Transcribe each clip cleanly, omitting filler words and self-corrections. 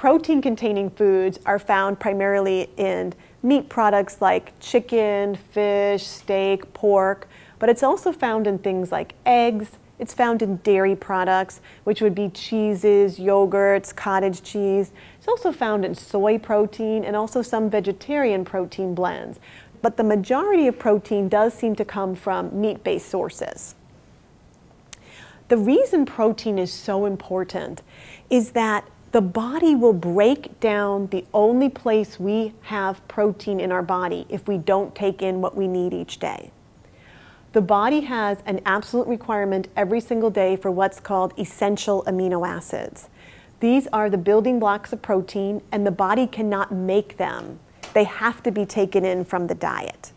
protein-containing foods are found primarily in meat products like chicken, fish, steak, pork, but it's also found in things like eggs. It's found in dairy products, which would be cheeses, yogurts, cottage cheese. It's also found in soy protein and also some vegetarian protein blends. But the majority of protein does seem to come from meat-based sources. The reason protein is so important is that the body will break down the only place we have protein in our body if we don't take in what we need each day. The body has an absolute requirement every single day for what's called essential amino acids. These are the building blocks of protein, and the body cannot make them. They have to be taken in from the diet.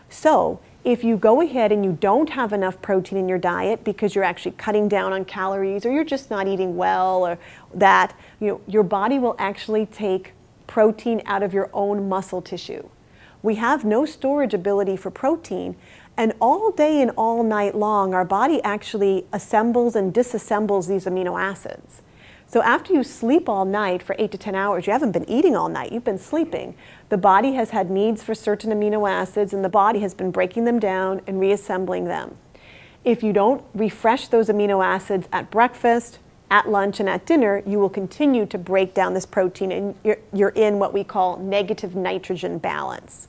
So if you go ahead and you don't have enough protein in your diet because you're actually cutting down on calories or you're just not eating well or that, your body will actually take protein out of your own muscle tissue. We have no storage ability for protein, and all day and all night long our body actually assembles and disassembles these amino acids. So after you sleep all night for 8 to 10 hours, you haven't been eating all night, you've been sleeping. The body has had needs for certain amino acids and the body has been breaking them down and reassembling them. If you don't refresh those amino acids at breakfast, at lunch, and at dinner, you will continue to break down this protein and you're in what we call negative nitrogen balance.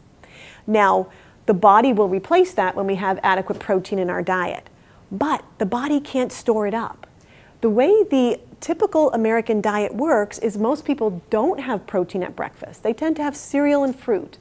Now, the body will replace that when we have adequate protein in our diet, but the body can't store it up. The way the typical American diet works is most people don't have protein at breakfast. They tend to have cereal and fruit.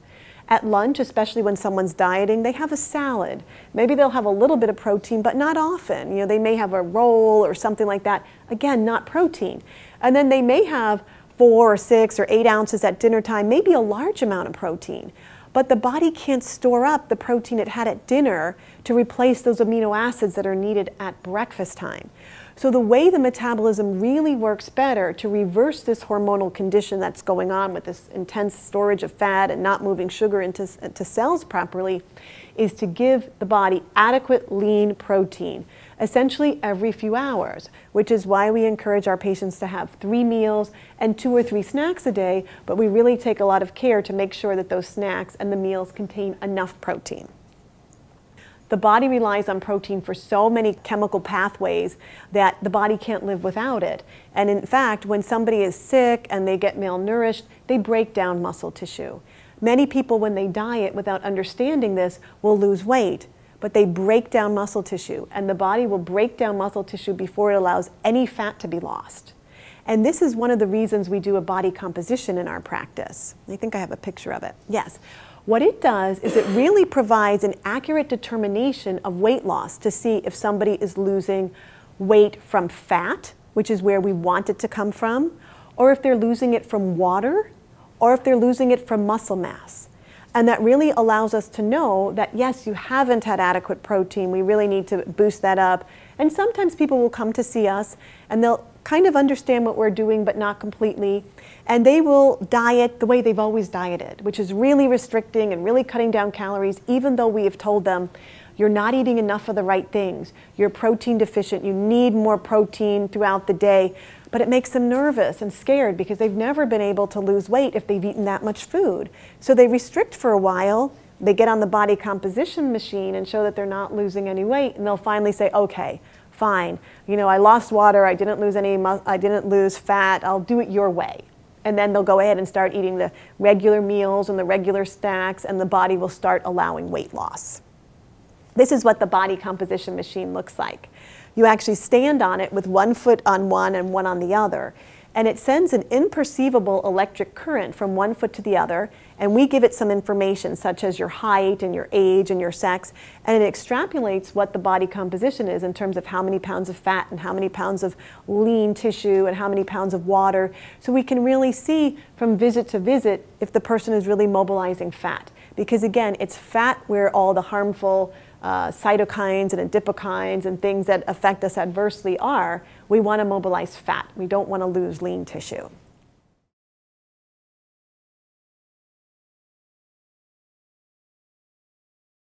At lunch, especially when someone's dieting, they have a salad. Maybe they'll have a little bit of protein, but not often. They may have a roll or something like that. Again, not protein. And then they may have 4 or 6 or 8 ounces at dinner time, maybe a large amount of protein. But the body can't store up the protein it had at dinner to replace those amino acids that are needed at breakfast time. So the way the metabolism really works better to reverse this hormonal condition that's going on with this intense storage of fat and not moving sugar into cells properly is to give the body adequate lean protein, essentially every few hours, which is why we encourage our patients to have 3 meals and 2 or 3 snacks a day, but we really take a lot of care to make sure that those snacks and the meals contain enough protein. The body relies on protein for so many chemical pathways that the body can't live without it. And in fact, when somebody is sick and they get malnourished, they break down muscle tissue. Many people, when they diet without understanding this, will lose weight, but they break down muscle tissue, and the body will break down muscle tissue before it allows any fat to be lost. And this is one of the reasons we do a body composition in our practice. I think I have a picture of it. Yes. What it does is it really provides an accurate determination of weight loss to see if somebody is losing weight from fat, which is where we want it to come from, or if they're losing it from water, or if they're losing it from muscle mass. And that really allows us to know that, yes, you haven't had adequate protein. We really need to boost that up. And sometimes people will come to see us and they'll kind of understand what we're doing, but not completely. And they will diet the way they've always dieted, which is really restricting and really cutting down calories, even though we have told them, you're not eating enough of the right things. You're protein deficient. You need more protein throughout the day. But it makes them nervous and scared because they've never been able to lose weight if they've eaten that much food. So they restrict for a while. They get on the body composition machine and show that they're not losing any weight, and they'll finally say, okay, fine. I lost water. I didn't lose fat. I'll do it your way. And then they'll go ahead and start eating the regular meals and the regular snacks, and the body will start allowing weight loss. This is what the body composition machine looks like. You actually stand on it with 1 foot on one and 1 on the other, and it sends an imperceivable electric current from 1 foot to the other, and we give it some information such as your height and your age and your sex, and it extrapolates what the body composition is in terms of how many pounds of fat and how many pounds of lean tissue and how many pounds of water, so we can really see from visit to visit if the person is really mobilizing fat. Because again, it's fat where all the harmful cytokines and adipokines and things that affect us adversely are. We want to mobilize fat. We don't want to lose lean tissue.